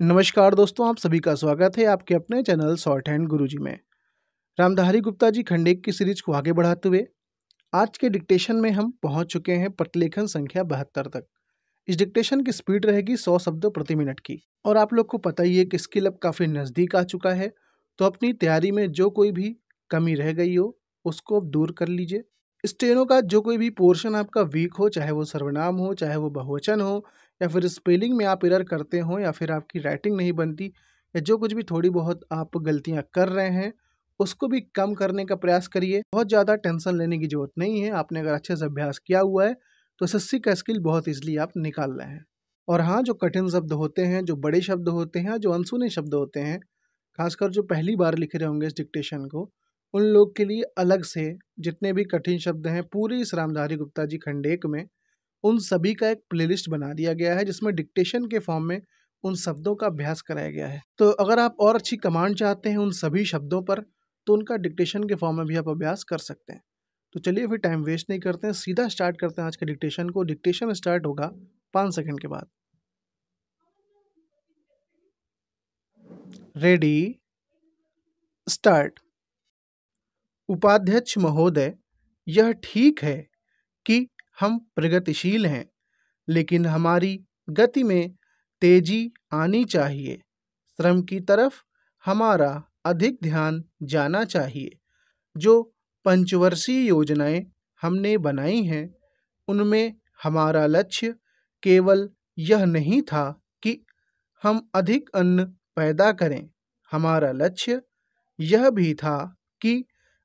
नमस्कार दोस्तों, आप सभी का स्वागत है आपके अपने चैनल शॉर्ट हैंड गुरुजी में। रामधारी गुप्ता जी खंडेक की सीरीज को आगे बढ़ाते हुए आज के डिक्टेशन में हम पहुंच चुके हैं प्रतिलेखन संख्या 72 तक। इस डिक्टेशन की स्पीड रहेगी 100 शब्द प्रति मिनट की और आप लोग को पता ही है कि स्किल अब काफ़ी नज़दीक आ चुका है, तो अपनी तैयारी में जो कोई भी कमी रह गई हो उसको अब दूर कर लीजिए। स्टेनो का जो कोई भी पोर्शन आपका वीक हो, चाहे वो सर्वनाम हो, चाहे वो बहुवचन हो, या फिर स्पेलिंग में आप एरर करते हो, या फिर आपकी राइटिंग नहीं बनती, या जो कुछ भी थोड़ी बहुत आप गलतियां कर रहे हैं उसको भी कम करने का प्रयास करिए। बहुत ज़्यादा टेंशन लेने की जरूरत नहीं है। आपने अगर अच्छे से अभ्यास किया हुआ है तो एसएससी का स्किल बहुत ईजिली आप निकाल रहे हैं। और हाँ, जो कठिन शब्द होते हैं, जो बड़े शब्द होते हैं, जो अनसुने शब्द होते हैं, खासकर जो पहली बार लिख रहे होंगे इस डिक्टेशन को, उन लोग के लिए अलग से जितने भी कठिन शब्द हैं पूरी इस रामधारी गुप्ता जी खंडेक में, उन सभी का एक प्लेलिस्ट बना दिया गया है जिसमें डिक्टेशन के फॉर्म में उन शब्दों का अभ्यास कराया गया है। तो अगर आप और अच्छी कमांड चाहते हैं उन सभी शब्दों पर, तो उनका डिक्टेशन के फॉर्म में भी आप अभ्यास कर सकते हैं। तो चलिए फिर टाइम वेस्ट नहीं करते हैं, सीधा स्टार्ट करते हैं आज के डिक्टेशन को। डिक्टेशन स्टार्ट होगा 5 सेकंड के बाद। Ready, start. उपाध्यक्ष महोदय, यह ठीक है कि हम प्रगतिशील हैं, लेकिन हमारी गति में तेजी आनी चाहिए। श्रम की तरफ हमारा अधिक ध्यान जाना चाहिए। जो पंचवर्षीय योजनाएं हमने बनाई हैं, उनमें हमारा लक्ष्य केवल यह नहीं था कि हम अधिक अन्न पैदा करें। हमारा लक्ष्य यह भी था कि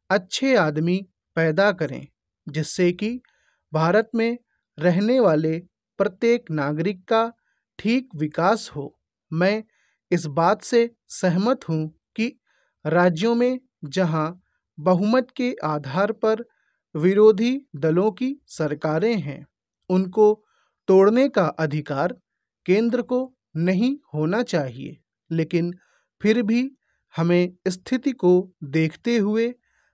अच्छे आदमी पैदा करें, जिससे कि भारत में रहने वाले प्रत्येक नागरिक का ठीक विकास हो। मैं इस बात से सहमत हूँ कि राज्यों में जहाँ बहुमत के आधार पर विरोधी दलों की सरकारें हैं, उनको तोड़ने का अधिकार केंद्र को नहीं होना चाहिए, लेकिन फिर भी हमें स्थिति को देखते हुए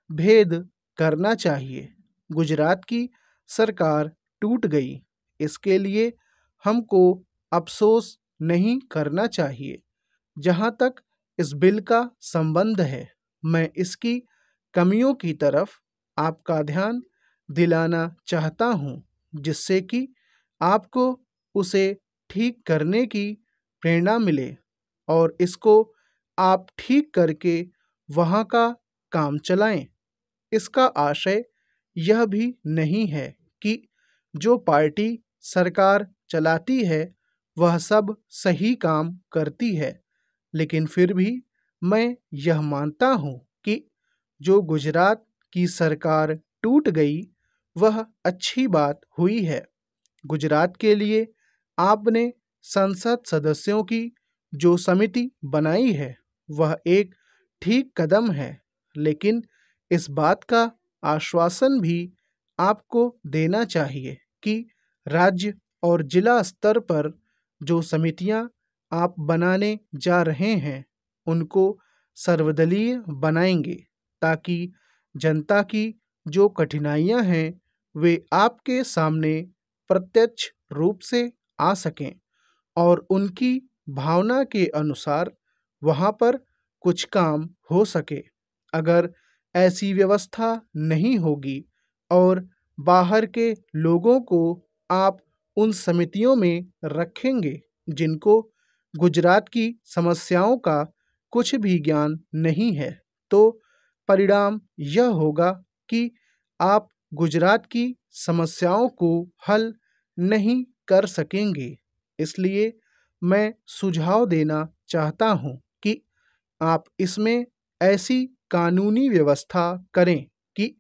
भेद करना चाहिए। गुजरात की सरकार टूट गई, इसके लिए हमको अफसोस नहीं करना चाहिए। जहाँ तक इस बिल का संबंध है, मैं इसकी कमियों की तरफ आपका ध्यान दिलाना चाहता हूँ, जिससे कि आपको उसे ठीक करने की प्रेरणा मिले और इसको आप ठीक करके वहाँ का काम चलाएं। इसका आशय यह भी नहीं है कि जो पार्टी सरकार चलाती है वह सब सही काम करती है, लेकिन फिर भी मैं यह मानता हूँ कि जो गुजरात की सरकार टूट गई वह अच्छी बात हुई है। गुजरात के लिए आपने संसद सदस्यों की जो समिति बनाई है वह एक ठीक कदम है, लेकिन इस बात का आश्वासन भी आपको देना चाहिए कि राज्य और जिला स्तर पर जो समितियां आप बनाने जा रहे हैं उनको सर्वदलीय बनाएंगे, ताकि जनता की जो कठिनाइयां हैं वे आपके सामने प्रत्यक्ष रूप से आ सकें और उनकी भावना के अनुसार वहाँ पर कुछ काम हो सके। अगर ऐसी व्यवस्था नहीं होगी और बाहर के लोगों को आप उन समितियों में रखेंगे जिनको गुजरात की समस्याओं का कुछ भी ज्ञान नहीं है, तो परिणाम यह होगा कि आप गुजरात की समस्याओं को हल नहीं कर सकेंगे। इसलिए मैं सुझाव देना चाहता हूँ कि आप इसमें ऐसी कानूनी व्यवस्था करें कि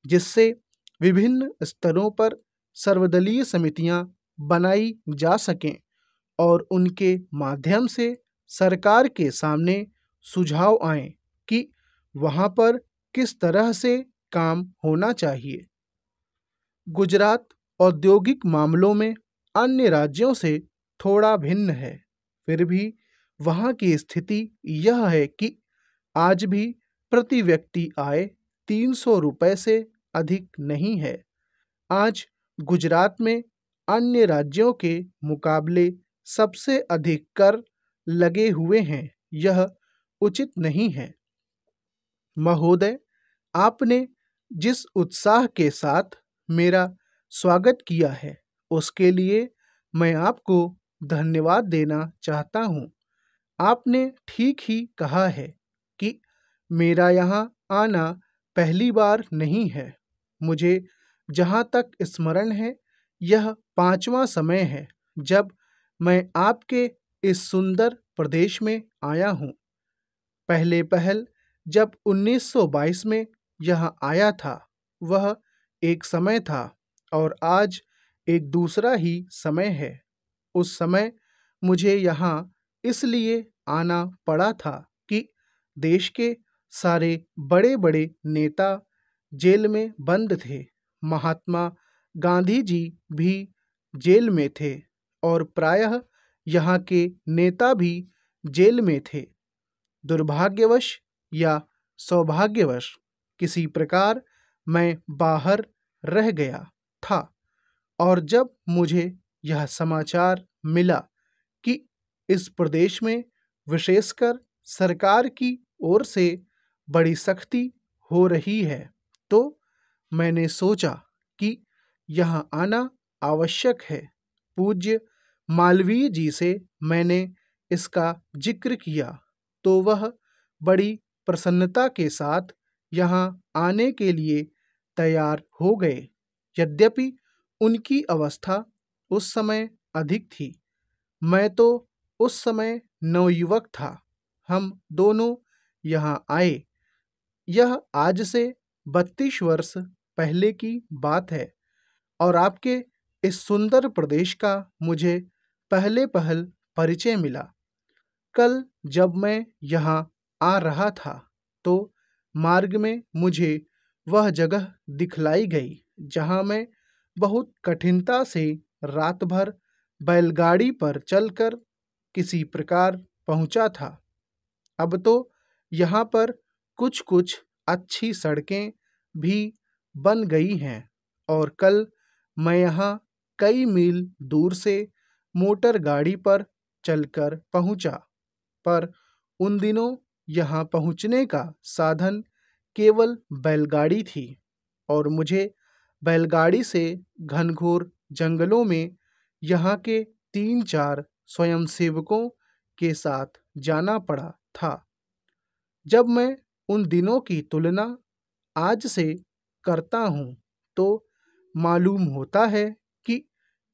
जिससे विभिन्न स्तरों पर सर्वदलीय समितियां बनाई जा सकें और उनके माध्यम से सरकार के सामने सुझाव आएं कि वहाँ पर किस तरह से काम होना चाहिए। गुजरात औद्योगिक मामलों में अन्य राज्यों से थोड़ा भिन्न है, फिर भी वहाँ की स्थिति यह है कि आज भी प्रति व्यक्ति आय 300 रुपये से अधिक नहीं है। आज गुजरात में अन्य राज्यों के मुकाबले सबसे अधिक कर लगे हुए हैं, यह उचित नहीं है। महोदय, आपने जिस उत्साह के साथ मेरा स्वागत किया है, उसके लिए मैं आपको धन्यवाद देना चाहता हूँ। आपने ठीक ही कहा है कि मेरा यहाँ आना पहली बार नहीं है। मुझे जहाँ तक स्मरण है, यह पांचवा समय है जब मैं आपके इस सुंदर प्रदेश में आया हूँ। पहले पहल जब 1922 में यहाँ आया था, वह एक समय था और आज एक दूसरा ही समय है। उस समय मुझे यहाँ इसलिए आना पड़ा था कि देश के सारे बड़े बड़े नेता जेल में बंद थे। महात्मा गांधी जी भी जेल में थे और प्रायः यहाँ के नेता भी जेल में थे। दुर्भाग्यवश या सौभाग्यवश किसी प्रकार मैं बाहर रह गया था और जब मुझे यह समाचार मिला कि इस प्रदेश में विशेषकर सरकार की ओर से बड़ी सख्ती हो रही है, तो मैंने सोचा कि यहाँ आना आवश्यक है। पूज्य मालवीय जी से मैंने इसका जिक्र किया, तो वह बड़ी प्रसन्नता के साथ यहाँ आने के लिए तैयार हो गए। यद्यपि उनकी अवस्था उस समय अधिक थी, मैं तो उस समय नवयुवक था। हम दोनों यहाँ आए। यह आज से 32 वर्ष पहले की बात है और आपके इस सुंदर प्रदेश का मुझे पहले पहल परिचय मिला। कल जब मैं यहाँ आ रहा था, तो मार्ग में मुझे वह जगह दिखलाई गई जहाँ मैं बहुत कठिनता से रात भर बैलगाड़ी पर चलकर किसी प्रकार पहुँचा था। अब तो यहाँ पर कुछ कुछ अच्छी सड़कें भी बन गई हैं और कल मैं यहाँ कई मील दूर से मोटर गाड़ी पर चलकर पहुँचा। पर उन दिनों यहाँ पहुँचने का साधन केवल बैलगाड़ी थी और मुझे बैलगाड़ी से घनघोर जंगलों में यहाँ के 3-4 स्वयंसेवकों के साथ जाना पड़ा था। जब मैं उन दिनों की तुलना आज से करता हूँ, तो मालूम होता है कि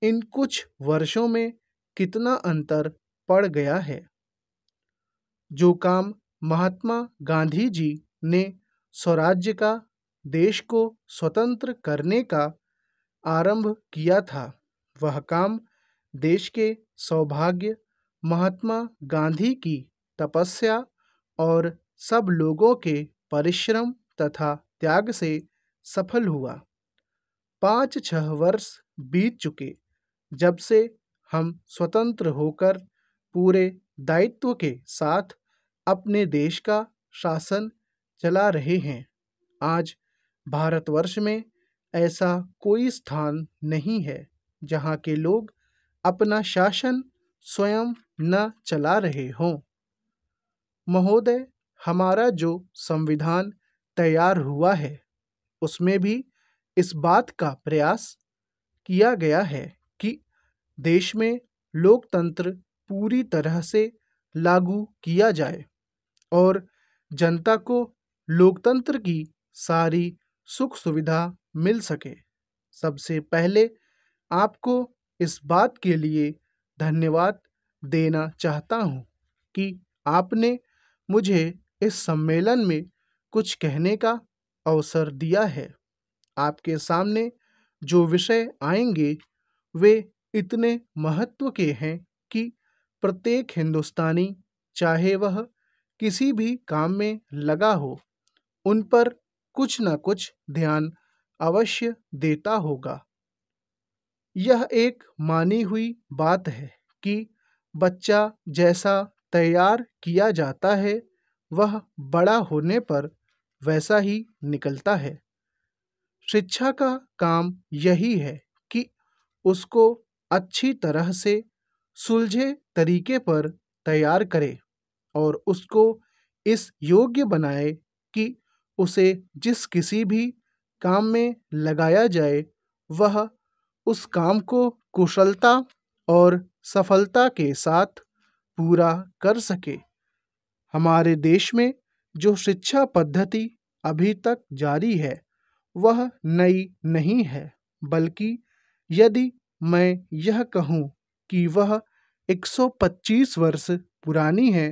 इन कुछ वर्षों में कितना अंतर पड़ गया है। जो काम महात्मा गांधी जी ने स्वराज्य का, देश को स्वतंत्र करने का आरंभ किया था, वह काम देश के सौभाग्य, महात्मा गांधी की तपस्या और सब लोगों के परिश्रम तथा त्याग से सफल हुआ। 5-6 वर्ष बीत चुके जब से हम स्वतंत्र होकर पूरे दायित्व के साथ अपने देश का शासन चला रहे हैं। आज भारतवर्ष में ऐसा कोई स्थान नहीं है जहाँ के लोग अपना शासन स्वयं न चला रहे हों। महोदय, हमारा जो संविधान तैयार हुआ है, उसमें भी इस बात का प्रयास किया गया है कि देश में लोकतंत्र पूरी तरह से लागू किया जाए और जनता को लोकतंत्र की सारी सुख सुविधा मिल सके। सबसे पहले आपको इस बात के लिए धन्यवाद देना चाहता हूँ कि आपने मुझे इस सम्मेलन में कुछ कहने का अवसर दिया है। आपके सामने जो विषय आएंगे, वे इतने महत्व के हैं कि प्रत्येक हिंदुस्तानी, चाहे वह किसी भी काम में लगा हो, उन पर कुछ न कुछ ध्यान अवश्य देता होगा। यह एक मानी हुई बात है कि बच्चा जैसा तैयार किया जाता है, वह बड़ा होने पर वैसा ही निकलता है। शिक्षा का काम यही है कि उसको अच्छी तरह से सुलझे तरीके पर तैयार करे और उसको इस योग्य बनाए कि उसे जिस किसी भी काम में लगाया जाए वह उस काम को कुशलता और सफलता के साथ पूरा कर सके। हमारे देश में जो शिक्षा पद्धति अभी तक जारी है वह नई नहीं है, बल्कि यदि मैं यह कहूँ कि वह 125 वर्ष पुरानी है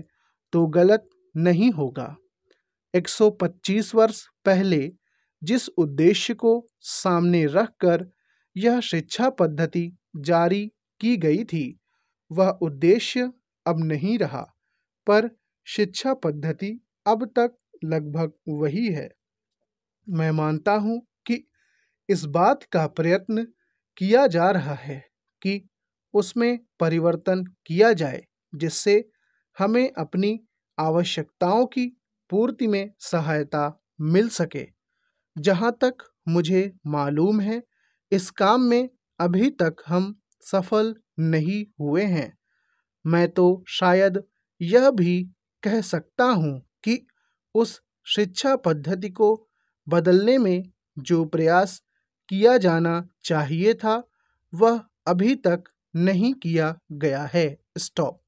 तो गलत नहीं होगा। 125 वर्ष पहले जिस उद्देश्य को सामने रखकर यह शिक्षा पद्धति जारी की गई थी वह उद्देश्य अब नहीं रहा, पर शिक्षा पद्धति अब तक लगभग वही है। मैं मानता हूँ कि इस बात का प्रयत्न किया जा रहा है कि उसमें परिवर्तन किया जाए जिससे हमें अपनी आवश्यकताओं की पूर्ति में सहायता मिल सके। जहाँ तक मुझे मालूम है इस काम में अभी तक हम सफल नहीं हुए हैं। मैं तो शायद यह भी कह सकता हूँ कि उस शिक्षा पद्धति को बदलने में जो प्रयास किया जाना चाहिए था वह अभी तक नहीं किया गया है। स्टॉप।